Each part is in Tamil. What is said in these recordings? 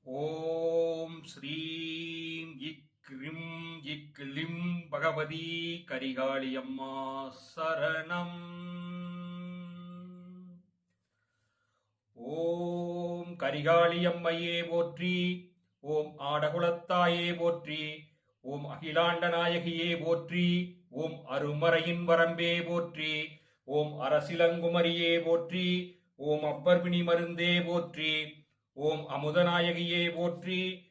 ஓம் ஸ்ரீம் இக்ரிம் இக்லிம் பகவதி கரிகாளியம்மா சரணம். ஓம் கரிகாளியம்மையே போற்றி, ஓம் ஆடகுலத்தாயே போற்றி, ஓம் அகிலாண்ட நாயகியே போற்றி, ஓம் அருமறையின் வரம்பே போற்றி, ஓம் அரசிலங்குமரியே போற்றி, ஓம் அப்பர்வினி மருந்தே போற்றி, ஓம் அமுதநாயகியே போற்றி,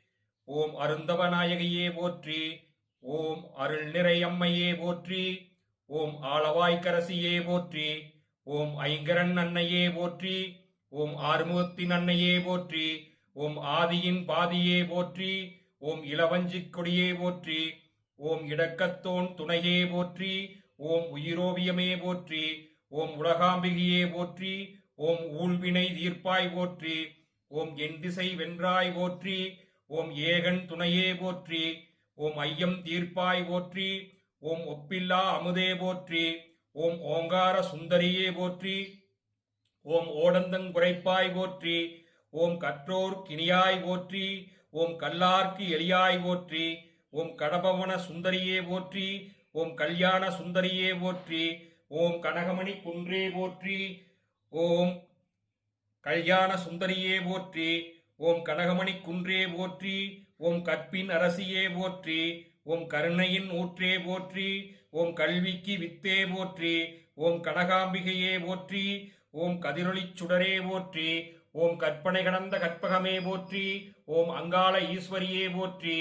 ஓம் அருந்தவநாயகியே போற்றி, ஓம் அருள் நிறை அம்மையே போற்றி, ஓம் ஆளவாய்க்கரசியே போற்றி, ஓம் ஐங்கரன் அன்னையே போற்றி, ஓம் ஆறுமுகத்தின் அன்னையே போற்றி, ஓம் ஆதியின் பாதியே போற்றி, ஓம் இளவஞ்சிக் கொடியே போற்றி, ஓம் இடக்கத்தோன் துணையே போற்றி, ஓம் உயிரோவியமே போற்றி, ஓம் உலகாம்பிகையே போற்றி, ஓம் ஊழ்வினை தீர்ப்பாய் போற்றி, ஓம் என் திசை வென்றாய் போற்றி, ஓம் ஏகன் துணையே போற்றி, ஓம் ஐயம் தீர்ப்பாய் போற்றி, ஓம் ஒப்பில்லா அமுதே போற்றி, ஓம் ஓங்கார சுந்தரியே போற்றி, ஓம் ஓடந்தங் குறைப்பாய் போற்றி, ஓம் கற்றோர் கிணியாய் போற்றி, ஓம் கல்லார்க்கு எளியாய் போற்றி, ஓம் கடபவன சுந்தரியே போற்றி, ஓம் கல்யாண சுந்தரியே போற்றி, ஓம் கனகமணி குன்றே போற்றி, ஓம் கல்யாண சுந்தரியே போற்றி, ஓம் கனகமணி குன்றே போற்றி, ஓம் கற்பின் அரசியே போற்றி, ஓம் கருணையின் ஊற்றே போற்றி, ஓம் கல்விக்கு வித்தே போற்றி, ஓம் கனகாம்பிகையே போற்றி, ஓம் கதிரொளிச் சுடரே போற்றி, ஓம் கற்பனை கடந்த கற்பகமே போற்றி, ஓம் அங்காள ஈஸ்வரியே போற்றி,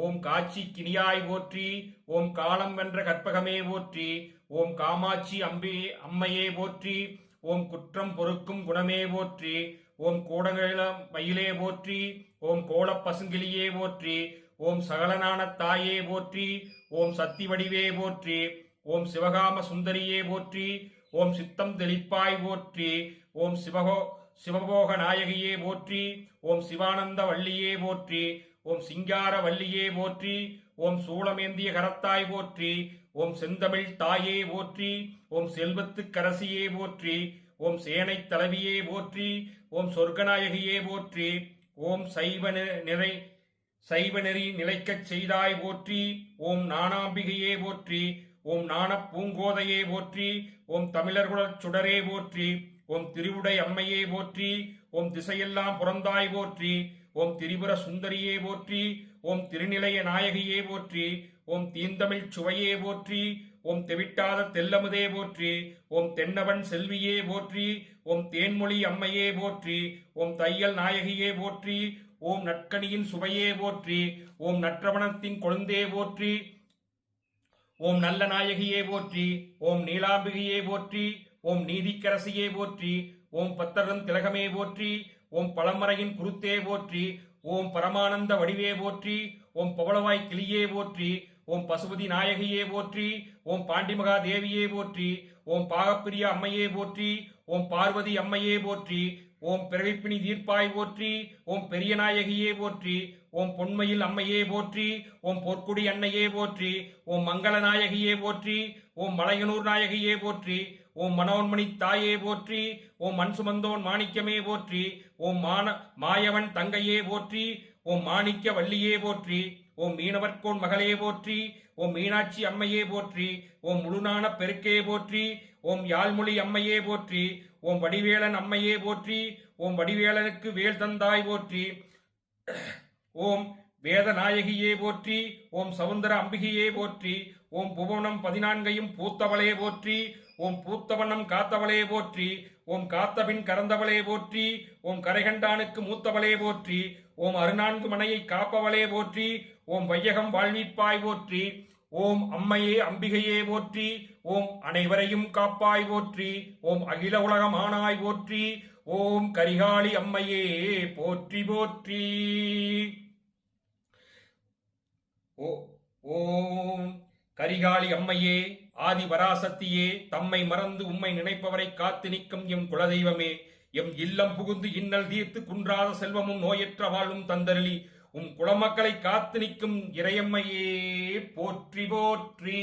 ஓம் காட்சி கிணியாய் போற்றி, ஓம் காலம் வென்ற கற்பகமே போற்றி, ஓம் காமாட்சி அம்மையே போற்றி, ஓம் குற்றம் பொறுக்கும் குணமே போற்றி, ஓம் கூடங்கள மயிலே போற்றி, ஓம் கோலப் பசுங்கிளியே போற்றி, ஓம் சகலனான தாயே போற்றி, ஓம் சக்தி வடிவே போற்றி, ஓம் சிவகாம சுந்தரியே போற்றி, ஓம் சித்தம் தெளிப்பாய் போற்றி, ஓம் சிவபோக நாயகியே போற்றி, ஓம் சிவானந்த வள்ளியே போற்றி, ஓம் சிங்கார வள்ளியே போற்றி, ஓம் சூளமேந்திய கரத்தாய் போற்றி, ஓம் செந்தமிழ் தாயே போற்றி, ஓம் செல்வத்துக் கரசியே போற்றி, ஓம் சேனை தலைவியே போற்றி, ஓம் சொர்க்கநாயகியே போற்றி, ஓம் சைவ நெறி நிலைக்கச் செய்தாய் போற்றி, ஓம் நானாம்பிகையே போற்றி, ஓம் நாணப் பூங்கோதையே போற்றி, ஓம் தமிழர்குலச் சுடரே போற்றி, ஓம் திருவுடை அம்மையே போற்றி, ஓம் திசையெல்லாம் புறந்தாய் போற்றி, ஓம் திரிபுர சுந்தரியே போற்றி, ஓம் திருநிலைய நாயகியே போற்றி, ஓம் தீந்தமிழ் சுவையே போற்றி, ஓம் தெவிட்டாத தெல்லமுதே போற்றி, ஓம் தென்னவன் செல்வியே போற்றி, ஓம் தேன்மொழி அம்மையே போற்றி, ஓம் தையல் நாயகியே போற்றி, ஓம் நட்கணியின் சுவையே போற்றி, ஓம் நற்றவனத்தின் கொழுந்தே போற்றி, ஓம் நல்ல நாயகியே போற்றி, ஓம் நீலாம்பிகையே போற்றி, ஓம் நீதிக்கரசியே போற்றி, ஓம் பத்தரன் திலகமே போற்றி, ஓம் பழமறையின் குருத்தே போற்றி, ஓம் பரமானந்த வடிவே போற்றி, ஓம் பவளவாய் கிளியே போற்றி, ஓம் பசுபதி நாயகியே போற்றி, ஓம் பாண்டிமகா தேவியே போற்றி, ஓம் பாகப்பிரிய அம்மையே போற்றி, ஓம் பார்வதி அம்மையே போற்றி, ஓம் பிறவிப்பிணி தீர்ப்பாய் போற்றி, ஓம் பெரிய நாயகியே போற்றி, ஓம் பொன்மையில் அம்மையே போற்றி, ஓம் பொற்குடி அன்னையே போற்றி, ஓம் மங்கள நாயகியே போற்றி, ஓம் மலையனூர் நாயகியே போற்றி, ஓம் மனோன்மணி தாயே போற்றி, ஓம் மண் சுமந்தோன் மாணிக்கமே போற்றி, ஓம் மாயவன் தங்கையே போற்றி, ஓம் மாணிக்க வள்ளியே போற்றி, ஓம் மீனவர்கோன் மகளே போற்றி, ஓம் மீனாட்சி அம்மையே போற்றி, ஓம் முழுநான பெருக்கே போற்றி, ஓம் யாழ்மொழி அம்மையே போற்றி, ஓம் வடிவேலன் அம்மையே போற்றி, ஓம் வடிவேலனுக்கு வேல் தந்தாய் போற்றி, ஓம் வேதநாயகியே போற்றி, ஓம் சவுந்தர அம்பிகையே போற்றி, ஓம் புவனம் 14 பூத்தவளே போற்றி, ஓம் பூத்தவனம் காத்தவளே போற்றி, ஓம் காத்தபின் கறந்தவளே போற்றி, ஓம் கரைகண்டானுக்கு மூத்தவளே போற்றி, ஓம் அருநான்கு மனையை காப்பவளே போற்றி, ஓம் வையகம் வாழ்விப்பாய் போற்றி, ஓம் அம்மையே அம்பிகையே போற்றி, ஓம் அனைவரையும் காப்பாய் போற்றி, ஓம் அகில உலகம் ஆனாய் போற்றி, ஓம் கரிகாளி அம்மையே போற்றி போற்றி. ஓம் கரிகாளி அம்மையே ஆதி பராசக்தியே, தம்மை மறந்து உம்மை நினைப்பவரை காத்து நிற்கும் எம் குலதெய்வமே, எம் இல்லம் புகுந்து இன்னல் தீர்த்து குன்றாத செல்வமும் நோயற்ற வாழும் தந்தருளி உம் குலமக்களை காத்து நிற்கும் இறையம்மையே போற்றி போற்றி.